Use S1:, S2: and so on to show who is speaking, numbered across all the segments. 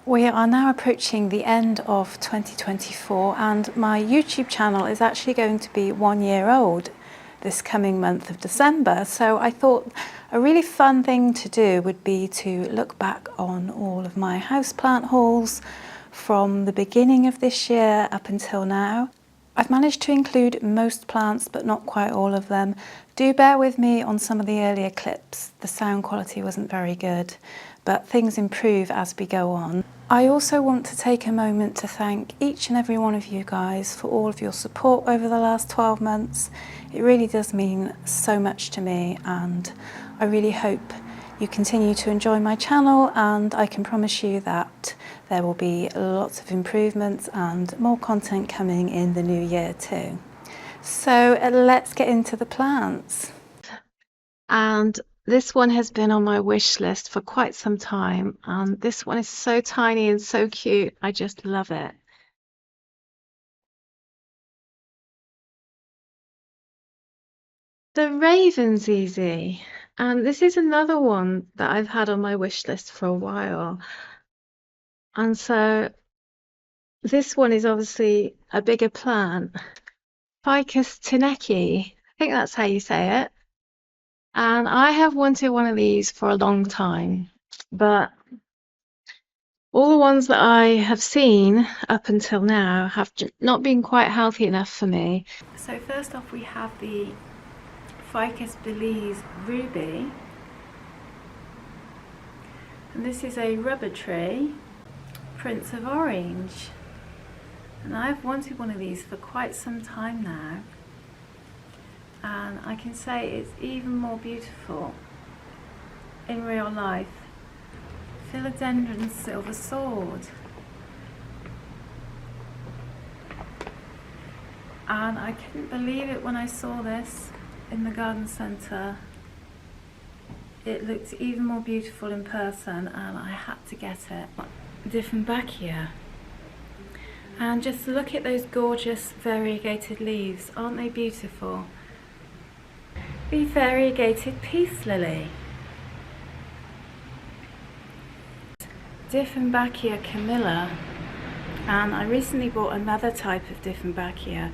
S1: We are now approaching the end of 2024 and my YouTube channel is actually going to be 1 year old this coming month of December. So I thought a really fun thing to do would be to look back on all of my houseplant hauls from the beginning of this year up until now. I've managed to include most plants, but not quite all of them. Do bear with me on some of the earlier clips. The sound quality wasn't very good, but things improve as we go on. I also want to take a moment to thank each and every one of you guys for all of your support over the last 12 months. It really does mean so much to me, and I really hope you continue to enjoy my channel, and I can promise you that there will be lots of improvements and more content coming in the new year too. So let's get into the plants. And this one has been on my wish list for quite some time, and this one is so tiny and so cute. I just love it. The Raven's easy, and this is another one that I've had on my wish list for a while. And so this one is obviously a bigger plant. Ficus tineki, I think that's how you say it. And I have wanted one of these for a long time, but all the ones that I have seen up until now have not been quite healthy enough for me. So first off we have the Ficus Belize Ruby, and this is a rubber tree, Prince of Orange, and I've wanted one of these for quite some time now, and I can say it's even more beautiful in real life. Philodendron Silver Sword, and I couldn't believe it when I saw this in the garden centre. It looked even more beautiful in person and I had to get it. Dieffenbachia, and just look at those gorgeous variegated leaves, aren't they beautiful? The variegated peace lily, Dieffenbachia Camilla, and I recently bought another type of Dieffenbachia,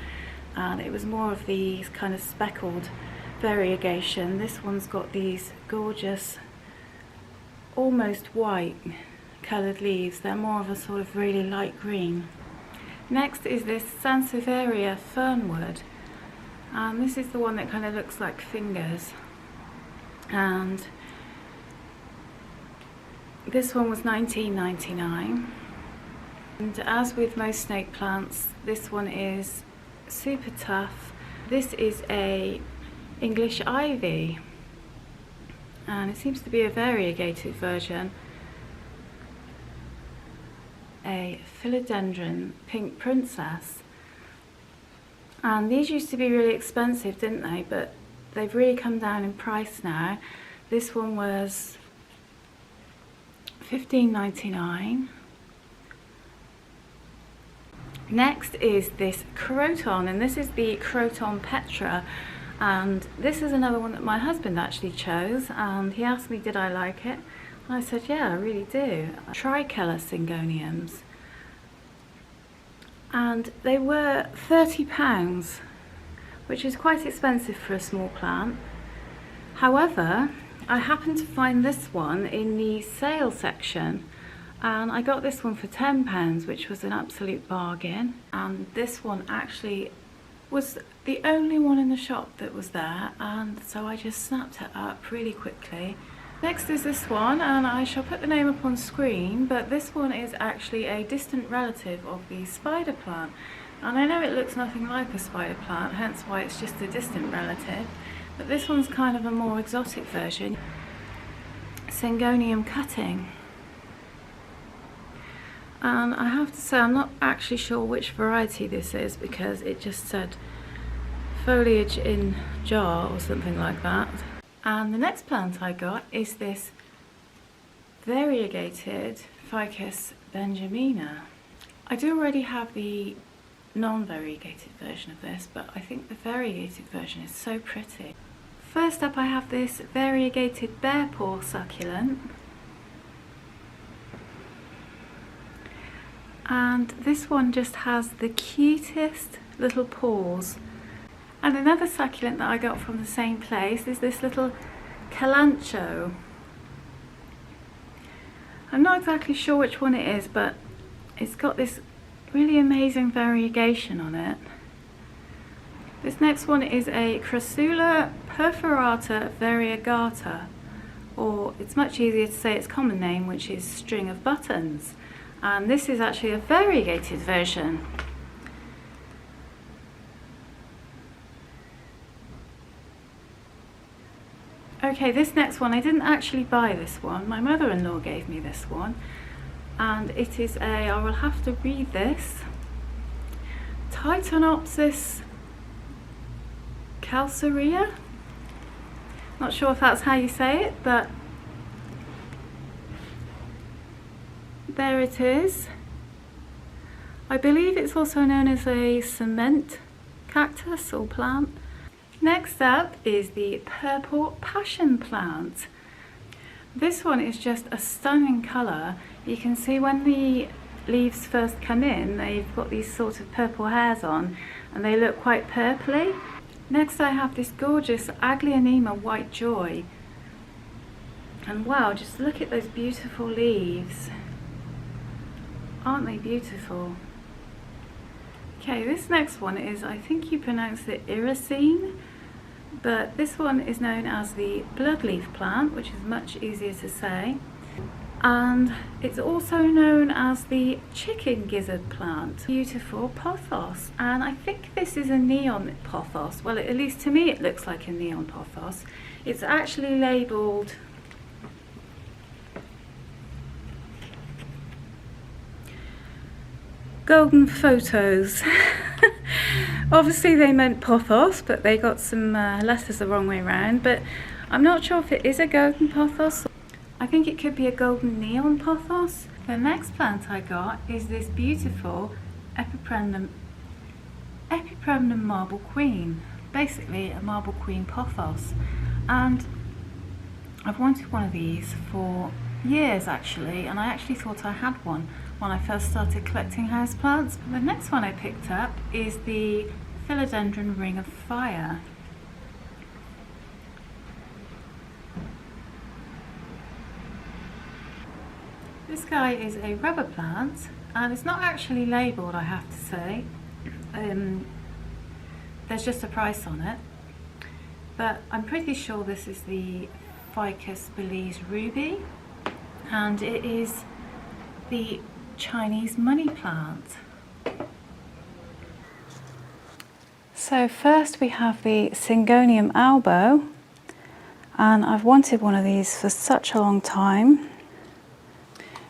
S1: and it was more of these kind of speckled variegation. This one's got these gorgeous almost white coloured leaves. They're more of a sort of really light green. Next is this Sansevieria fernwood, and this is the one that kind of looks like fingers, and this one was $19.99. And as with most snake plants, this one is super tough. This is a English ivy, and it seems to be a variegated version. A philodendron pink princess, and these used to be really expensive, didn't they? But they've really come down in price now. This one was $15.99. Next is this croton, and this is the Croton Petra, and this is another one that my husband actually chose, and he asked me did I like it, and I said yeah, I really do. Tricolour syngoniums, and they were £30, which is quite expensive for a small plant. However, I happened to find this one in the sale section, and I got this one for £10, which was an absolute bargain. And this one actually was the only one in the shop that was there, and so I just snapped it up really quickly. Next is this one, and I shall put the name up on screen, but this one is actually a distant relative of the spider plant, and I know it looks nothing like a spider plant, hence why it's just a distant relative, but this one's kind of a more exotic version. Syngonium cutting, and I have to say I'm not actually sure which variety this is because it just said foliage in jar or something like that. And the next plant I got is this variegated Ficus benjamina. I do already have the non-variegated version of this, but I think the variegated version is so pretty. First up I have this variegated bear paw succulent, And this one just has the cutest little paws. And another succulent that I got from the same place is this little calancho. I'm not exactly sure which one it is, but it's got this really amazing variegation on it. This next one is a Crassula perforata variegata, or it's much easier to say its common name, which is string of buttons. And this is actually a variegated version. Okay, this next one, I didn't actually buy this one. My mother-in-law gave me this one. And it is I will have to read this, Titanopsis calcarea. Not sure if that's how you say it, but there it is. I believe it's also known as a cement cactus or plant. Next up is the purple passion plant. This one is just a stunning colour. You can see when the leaves first come in, they've got these sort of purple hairs on and they look quite purpley. Next I have this gorgeous Aglionema white joy. And wow, just look at those beautiful leaves. Aren't they beautiful? Okay, this next one is, I think you pronounce it irisine, but this one is known as the bloodleaf plant, which is much easier to say. And it's also known as the chicken gizzard plant. Beautiful pothos. And I think this is a neon pothos. Well, at least to me it looks like a neon pothos. It's actually labelled Golden Photos. Obviously they meant pothos, but they got some letters the wrong way around. But I'm not sure if it is a golden pothos. I think it could be a golden neon pothos. The next plant I got is this beautiful Epipremnum marble queen. Basically a marble queen pothos. And I've wanted one of these for years actually, and I actually thought I had one when I first started collecting houseplants. The next one I picked up is the Philodendron Ring of Fire. This guy is a rubber plant, and it's not actually labelled, I have to say. There's just a price on it, but I'm pretty sure this is the Ficus Belize Ruby, and it is the Chinese money plant. So first we have the Syngonium albo, and I've wanted one of these for such a long time.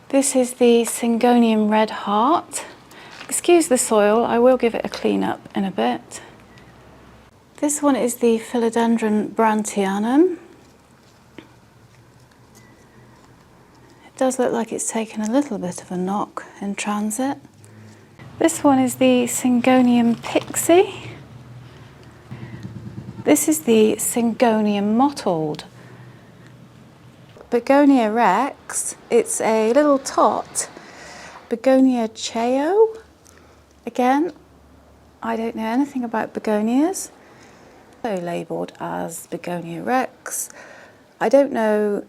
S1: This is the Syngonium red heart. Excuse the soil, I will give it a clean up in a bit. This one is the Philodendron brantianum. It does look like it's taken a little bit of a knock in transit. This one is the Syngonium pixie. This is the Syngonium mottled. Begonia rex, it's a little tot. Begonia cheo. Again, I don't know anything about begonias. So labelled as Begonia rex. I don't know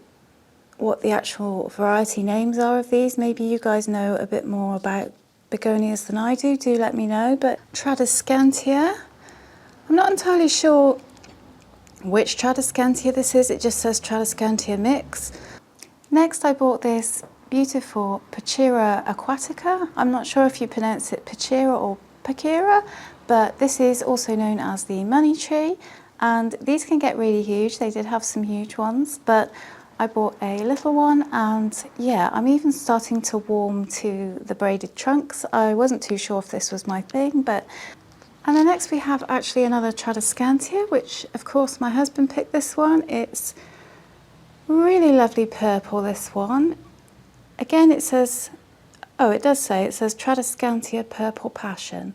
S1: what the actual variety names are of these. Maybe you guys know a bit more about begonias than I do. Do let me know. But Tradescantia, I'm not entirely sure which Tradescantia this is. It just says Tradescantia mix. Next I bought this beautiful Pachira aquatica. I'm not sure if you pronounce it Pachira or Pachira, but this is also known as the money tree, and these can get really huge. They did have some huge ones, but I bought a little one, and yeah, I'm even starting to warm to the braided trunks. I wasn't too sure if this was my thing, but... And then next we have actually another Tradescantia, which of course my husband picked this one. It's really lovely purple, this one. Again it says, oh it does say, it says Tradescantia Purple Passion.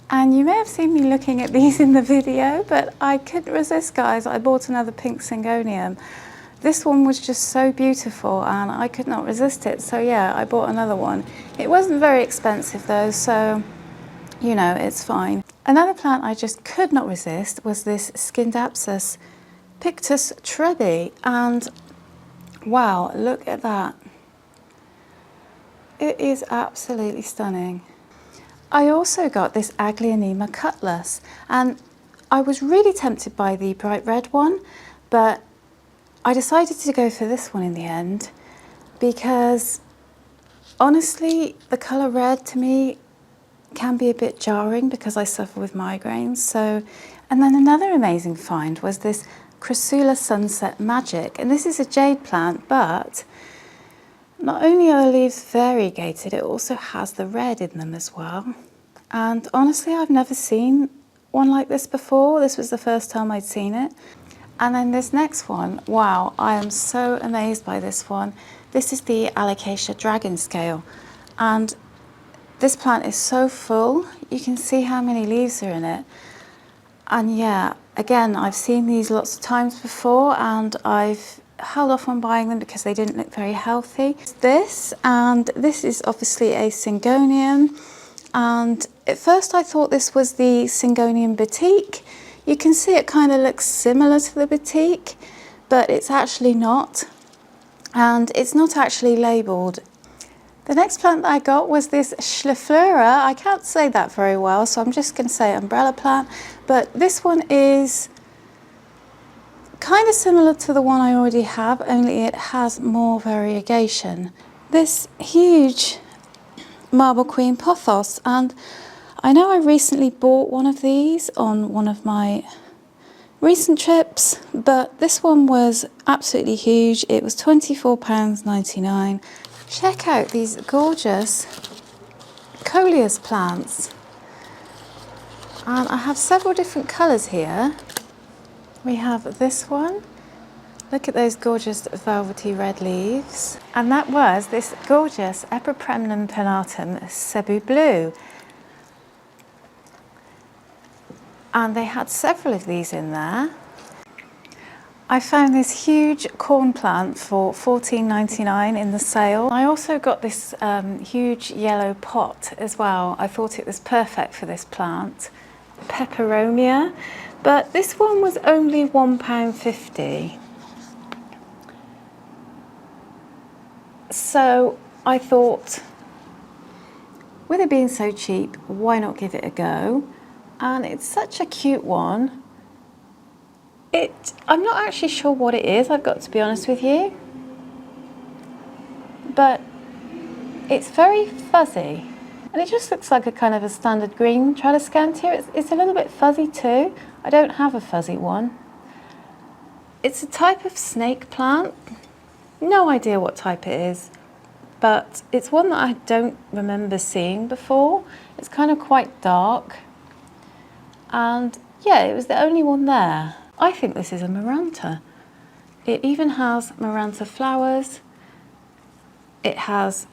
S1: And you may have seen me looking at these in the video, but I couldn't resist guys. I bought another pink Syngonium. this one was just so beautiful and I could not resist it. So yeah, I bought another one. It wasn't very expensive though, so you know, it's fine. Another plant I just could not resist was this Scindapsus Pictus trebi, and wow, look at that. It is absolutely stunning. I also got this Aglaonema cutlass, and I was really tempted by the bright red one, but I decided to go for this one in the end because honestly, the colour red to me can be a bit jarring because I suffer with migraines. So, and then another amazing find was this Crassula Sunset Magic, and this is a jade plant, but not only are the leaves variegated, it also has the red in them as well. And honestly, I've never seen one like this before. This was the first time I'd seen it. And then this next one, wow, I am so amazed by this one. This is the Alocasia Dragon Scale, and this plant is so full. You can see how many leaves are in it. And yeah, again, I've seen these lots of times before and I've held off on buying them because they didn't look very healthy. This, and this is obviously a Syngonium. And at first I thought this was the Syngonium Batik. You can see it kind of looks similar to the Batik, but it's actually not. And it's not actually labelled. The next plant that I got was this Schlaflora. I can't say that very well, so I'm just going to say umbrella plant. But this one is kind of similar to the one I already have, only it has more variegation. This huge Marble Queen Pothos, and I know I recently bought one of these on one of my recent trips, but this one was absolutely huge. It was £24.99. Check out these gorgeous coleus plants. And I have several different colours here. We have this one. Look at those gorgeous velvety red leaves. And that was this gorgeous Epipremnum pennatum Cebu Blue. And they had several of these in there. I found this huge corn plant for £14.99 in the sale. I also got this huge yellow pot as well. I thought it was perfect for this plant. Peperomia, but this one was only £1.50. So I thought, with it being so cheap, why not give it a go? And it's such a cute one. I'm not actually sure what it is, I've got to be honest with you, but it's very fuzzy and it just looks like a kind of a standard green Tradescantia. It's a little bit fuzzy too. I don't have a fuzzy one. It's a type of snake plant. No idea what type it is, but it's one that I don't remember seeing before. It's kind of quite dark, and yeah, it was the only one there. I think this is a Maranta. It even has Maranta flowers. It has,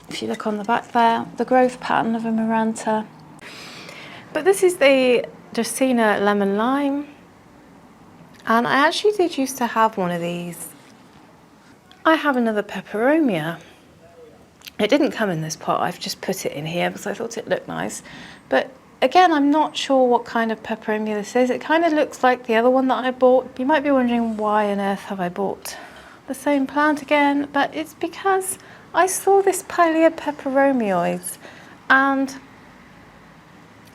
S1: if you look on the back there, the growth pattern of a Maranta. But this is the Dracaena Lemon Lime. And I actually did used to have one of these. I have another Peperomia. It didn't come in this pot, I've just put it in here because I thought it looked nice. But again, I'm not sure what kind of Peperomia this is. It kind of looks like the other one that I bought. You might be wondering why on earth have I bought the same plant again, but it's because I saw this Pilea peperomioides and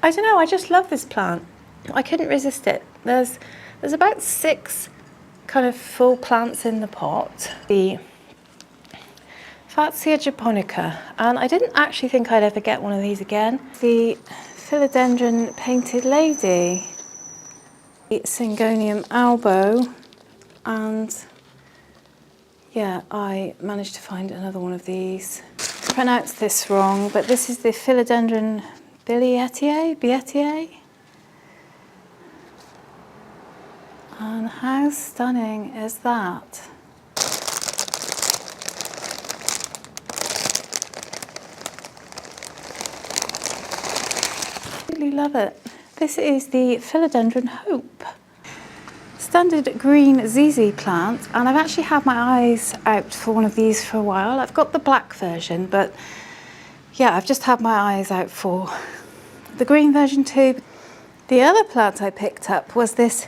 S1: I don't know, I just love this plant. I couldn't resist it. There's about 6 kind of full plants in the pot. The Fatsia japonica, and I didn't actually think I'd ever get one of these again. The Philodendron Painted Lady, the Syngonium albo, and yeah, I managed to find another one of these. I pronounced this wrong, but this is the Philodendron Bietier. And how stunning is that? Love it. This is the Philodendron Hope. extended green ZZ plant, and I've actually had my eyes out for one of these for a while. I've got the black version, but yeah, I've just had my eyes out for the green version too. The other plant I picked up was this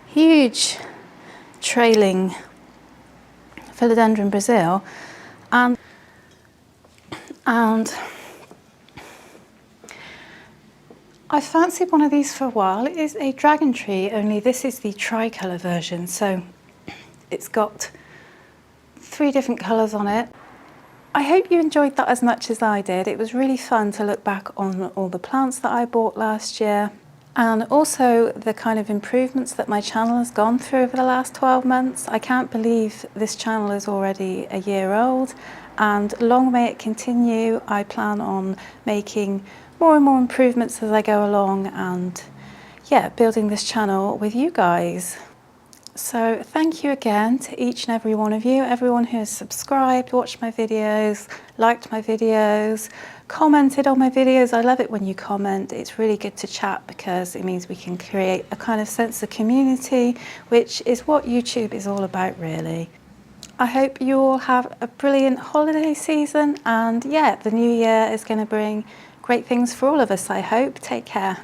S1: huge trailing Philodendron Brazil, and I fancied one of these for a while. It is a dragon tree, only this is the tricolour version, so it's got 3 different colours on it. I hope you enjoyed that as much as I did. It was really fun to look back on all the plants that I bought last year, and also the kind of improvements that my channel has gone through over the last 12 months. I can't believe this channel is already a year old, and long may it continue. I plan on making more and more improvements as I go along, and yeah, building this channel with you guys. So thank you again to each and every one of you, everyone who has subscribed, watched my videos, liked my videos, commented on my videos. I love it when you comment. It's really good to chat because it means we can create a kind of sense of community, which is what YouTube is all about, really. I hope you all have a brilliant holiday season, and yeah, the new year is going to bring great things for all of us, I hope. Take care.